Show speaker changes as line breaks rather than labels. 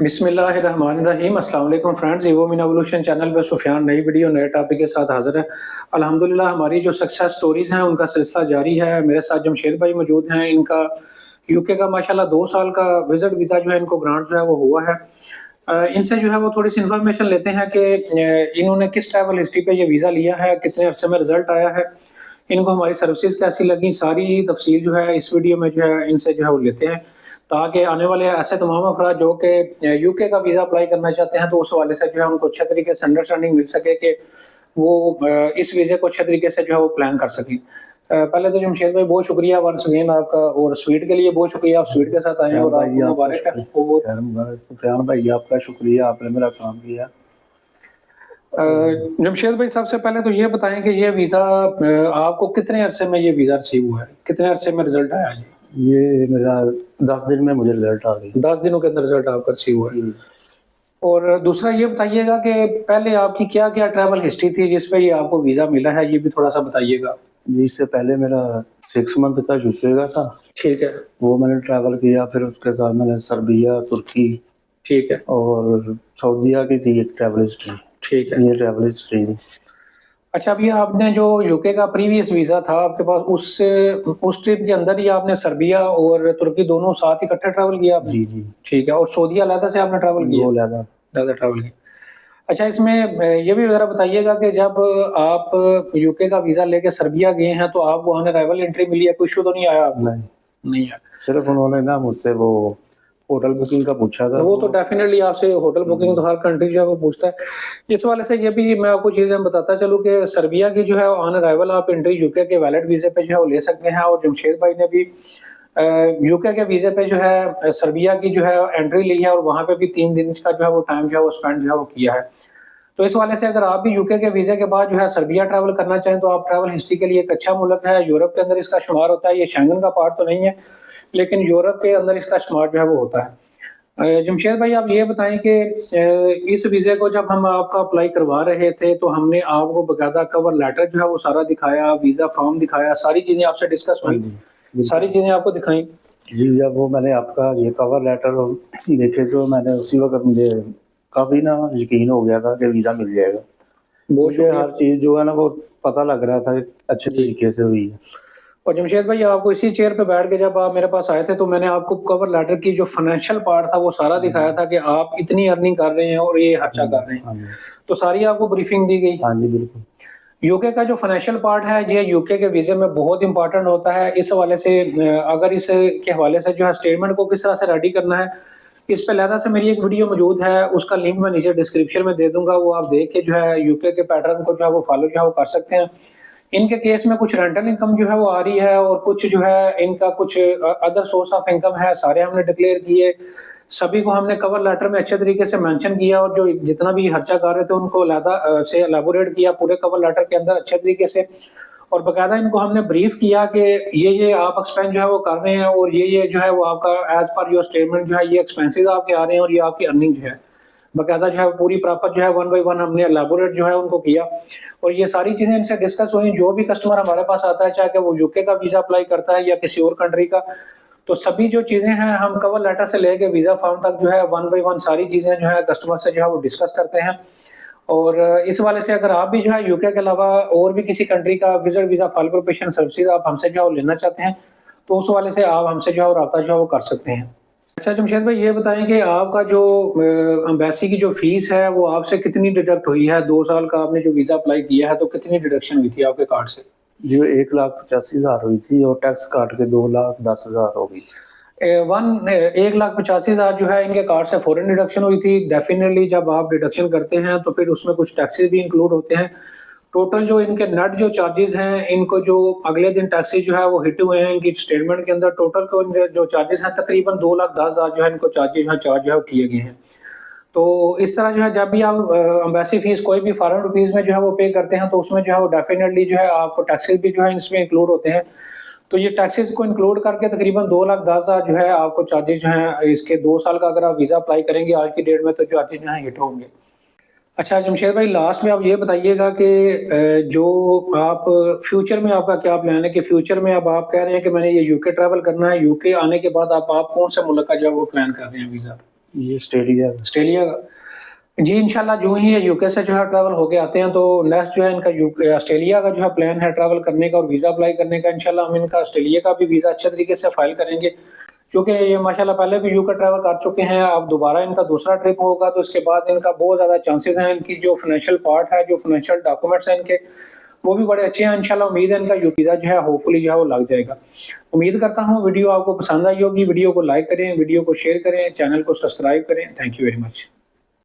बिस्मिल्लाहिर्रहमानिर्रहीम। अस्सलाम वालेकुम फ्रेंड्स, इवो मीन एवोल्यूशन चैनल पे सुफियान नई वीडियो नए टॉपिक के साथ हाजिर है। अल्हम्दुलिल्लाह हमारी जो सक्सेस स्टोरीज हैं उनका सिलसिला जारी है। मेरे साथ जमशेद भाई मौजूद हैं। इनका यूके का माशाल्लाह 2 साल का विजिट वीज़ा जो है इनको ग्रांट जो है वो हुआ है। इनसे जो है वो थोड़ी सी इन्फॉर्मेशन लेते हैं कि इन्होंने किस ट्रैवल हिस्ट्री पे ये वीज़ा लिया है, कितने अरसे में रिजल्ट आया है, इनको हमारी सर्विसेज कैसी लगी, सारी तफसील जो है इस वीडियो में जो है इनसे जो है वो लेते हैं, ताकि आने वाले ऐसे तमाम अफराद जो कि यूके का वीज़ा अप्लाई करना चाहते हैं तो उस हवाले से जो है उनको अच्छे तरीके से अंडरस्टैंडिंग मिल सके कि वो इस वीज़े को अच्छे तरीके से जो है वो प्लान कर सकें। पहले तो जमशेद भाई बहुत शुक्रिया वंस अगेन आपका, और स्वीट के लिए बहुत शुक्रिया, आप स्वीट के साथ आए हैं
सुफियान
और
भाई
आपको
आपका
मुबारक है।
शुक्रिया। खैर मुबारक सुफियान भाई आपका शुक्रिया, आपने मेरा काम किया।
जमशेद भाई सबसे पहले तो ये बताएं कि ये वीज़ा आपको कितने अरसे में ये वीज़ा रिसीव हुआ है, कितने अरसे में रिजल्ट आया है?
ये मेरा 10 दिन में मुझे रिजल्ट आ गई।
10 दिनों के अंदर रिजल्ट आपका रिसीव हुआ है।
जी।
और दूसरा ये बताइएगा कि पहले आपकी क्या-क्या ट्रैवल हिस्ट्री थी जिस पे ये आपको वीज़ा मिला है, ये भी थोड़ा-सा बताइएगा?
जी, इससे पहले मेरा 6 मंथ का यूके का था,
ठीक है,
वो मैंने ट्रैवल किया। फिर उसके साथ मैंने सर्बिया, तुर्की
ठीक है,
और सऊदीया की थी एक ट्रैवल हिस्ट्री।
ठीक है।
ये ट्रैवल हिस्ट्री थी।
अच्छा, अभी आपने जो यूके का प्रीवियस वीज़ा था आपके पास, उस ट्रिप के अंदर ही आपने सर्बिया और तुर्की दोनों साथ इकट्ठे ट्रैवल किया आपने?
जी, जी।
ठीक है, और सऊदी अलहदा से आपने ट्रैवल किया?
वो अलहदा।
अलहदा ट्रैवल किया। अच्छा, इसमें ये भी ज़रा बताइएगा कि जब आप यूके का वीज़ा लेके सर्बिया गए हैं तो आपको वहाँ अराइवल एंट्री मिली है, कोई इश्यू तो नहीं आया आपको?
नहीं,
नहीं आया।
सिर्फ उन्होंने ना मुझसे वो होटल बुकिंग का पूछा था।
वो तो डेफ़िनेटली आपसे होटल बुकिंग तो हर कंट्री जो है वो पूछता है। इस वाले से ये भी मैं आपको चीज़ें बताता चलूँ कि सर्बिया की जो है ऑन अराइवल आप एंट्री यूके के वैलिड वीज़े पे जो है वो ले सकते हैं, और जमशेद भाई ने भी यूके के वीज़े पे जो है सर्बिया की जो है एंट्री ली है और वहाँ पे भी 3 दिन का जो है वो टाइम जो है वो स्पेंड जो है वो किया है। तो इस वाले से अगर आप भी यूके के वीज़े के बाद जो है सर्बिया ट्रैवल करना चाहें तो आप ट्रैवल हिस्ट्री के लिए एक अच्छा मुल्क है, यूरोप के अंदर इसका शुमार होता है। ये शेंगन का पार्ट तो नहीं है, लेकिन यूरोप के अंदर इसका शुमार जो है वो होता है। जमशेद भाई आप ये बताएँ कि इस वीज़े को जब हम आपका अप्लाई करवा रहे थे तो हमने आपको बाकायदा कवर लेटर जो है वो सारा दिखाया, वीज़ा फॉर्म दिखाया, सारी चीज़ें आपसे डिस्कस
हाँ
हुई,
जी, बिल्कुल।
सारी चीज़ें आपको दिखाई?
जी, जब वो मैंने आपका ये कवर लेटर देखे तो मैंने उसी वक़्त मुझे काफ़ी ना यकीन हो गया था कि वीज़ा मिल जाएगा।
बहुत
मुझे
शुक्रिया।
हर चीज़ जो है ना वो पता लग रहा था कि अच्छे
जी।
तरीके से हुई है।
और जमशेद भाई आपको इसी चेयर पे बैठ के जब आप मेरे पास आए थे तो मैंने आपको कवर लेटर की जो फाइनेंशियल पार्ट था वो सारा दिखाया
हुँ,
था कि आप इतनी अर्निंग कर रहे हैं और ये खर्चा
हुँ,
कर रहे हैं।
हाँ जी।
तो सारी आपको ब्रीफिंग दी गई।
हाँ जी, बिल्कुल।
यूके का जो फाइनेंशियल पार्ट है ये यूके के वीज़े में बहुत इंपॉर्टेंट होता है। इस हवाले से अगर इस के हवाले से जो है स्टेटमेंट को किस तरह से रेडी करना है, इस पे अलहदा से मेरी एक वीडियो मौजूद है, उसका लिंक मैं नीचे डिस्क्रिप्शन में दे दूँगा, वो आप देख के जो है यूके के पैटर्न को जो है वो फॉलो जो है वो कर सकते हैं। इनके केस में कुछ रेंटल इनकम जो है वो आ रही है और कुछ जो है इनका कुछ अदर सोर्स ऑफ इनकम है, सारे हमने डिक्लेयर किए। सभी को हमने कवर लेटर में अच्छे तरीके से मेंशन किया और जो जितना भी खर्चा कर रहे थे उनको अलहदा से एलैबोरेट किया पूरे कवर लेटर के अंदर अच्छे तरीके से, और बाकायदा इनको हमने ब्रीफ किया कि ये आप एक्सपेंस जो है वो कर रहे हैं और ये जो है वो आपका एज़ पर योर स्टेटमेंट जो है ये एक्सपेंसेस आपके आ रहे हैं और ये आपकी अर्निंग जो है। बाकायदा जो है पूरी प्रॉपर जो है वन बाय वन हमने एलैबोरेट जो है उनको किया, और ये सारी चीज़ें इनसे डिस्कस हुई। जो भी कस्टमर हमारे पास आता है, चाहे वो यूके का वीज़ा अप्लाई करता है या किसी और कंट्री का, तो सभी जो चीज़ें हैं हम कवर लेटर से लेके वीज़ा फॉर्म तक जो है वन बाय वन सारी चीज़ें जो है कस्टमर से जो है वो डिस्कस करते हैं। और इस वाले से अगर आप भी जो है यूके के अलावा और भी किसी कंट्री का visit visa file preparation services आप हमसे जो है वो लेना चाहते हैं, तो उस वाले से आप हमसे जो है वो राब्ता जो है वो कर सकते हैं। अच्छा जमशेद भाई ये बताएँ कि आपका जो एम्बेसी की जो फ़ीस है वो आपसे कितनी डिडक्ट हुई है? 2 साल का आपने जो वीज़ा अप्लाई किया है तो कितनी डिडक्शन हुई थी आपके कार्ड से?
जी, 1,85,000 हुई थी और टैक्स काट के 2,10,000 हो गई।
1,85,000 जो है इनके कार्ड से फ़ौरन डिडक्शन हुई थी। डेफ़िनिटली जब आप डिडक्शन करते हैं तो फिर उसमें कुछ टैक्सेस भी इंक्लूड होते हैं। टोटल जो इनके नेट जो चार्जेज़ हैं, इनको जो अगले दिन टैक्सेस जो है वो हिट हुए हैं इनकी स्टेटमेंट के अंदर, टोटल को जो चार्जेज़ हैं तकरीबन 2,10,000 जो है इनको चार्जेज़ जो है चार्ज जो है किए गए हैं। तो इस तरह जो है जब भी आप एम्बेसी फ़ीस कोई भी फ़ॉरेन रुपीज़ में जो है वो पे करते हैं तो उसमें जो है वो डेफ़िनिटली जो है आपको टैक्सेस भी जो है इसमें इंक्लूड होते हैं। तो ये टैक्सेस को इंक्लूड करके तकरीबन 2,10,000 जो है आपको चार्जेज़ जो हैं इसके 2 साल का अगर आप वीज़ा अप्लाई करेंगे आज की डेट में तो चार्जेज़ जो हैं हिट होंगे। अच्छा जमशेद भाई लास्ट में आप ये बताइएगा कि जो आप फ्यूचर में आपका क्या प्लान है कि फ्यूचर में अब आप कह रहे हैं कि मैंने ये यूके ट्रैवल करना है, यूके आने के बाद आप कौन से मुल्क का जो है वो प्लान कर रहे हैं वीज़ा?
ये ऑस्ट्रेलिया।
ऑस्ट्रेलिया का जी, इंशाल्लाह जो ही ये यूके से जो है ट्रैवल होके आते हैं तो नेक्स्ट जो है इनका यूके ऑस्ट्रेलिया का जो है प्लान है ट्रैवल करने का और वीज़ा अप्लाई करने का। इंशाल्लाह हम इनका ऑस्ट्रेलिया का भी वीज़ा अच्छे तरीके से फाइल करेंगे, क्योंकि ये माशाल्लाह पहले भी यूके ट्रैवल कर चुके हैं। अब दोबारा इनका दूसरा ट्रिप होगा तो उसके बाद इनका बहुत ज़्यादा चांसेस हैं, इनकी जो फाइनेंशियल पार्ट है, जो फाइनेंशियल डॉक्यूमेंट्स हैं इनके, वो भी बड़े अच्छे हैं। इंशाल्लाह उम्मीद है इनका वीज़ा जो है होपफुली जो है वो लग जाएगा। उम्मीद करता हूँ वीडियो आपको पसंद आई होगी। वीडियो को लाइक करें, वीडियो को शेयर करें, चैनल को सब्सक्राइब करें। Thank you very much.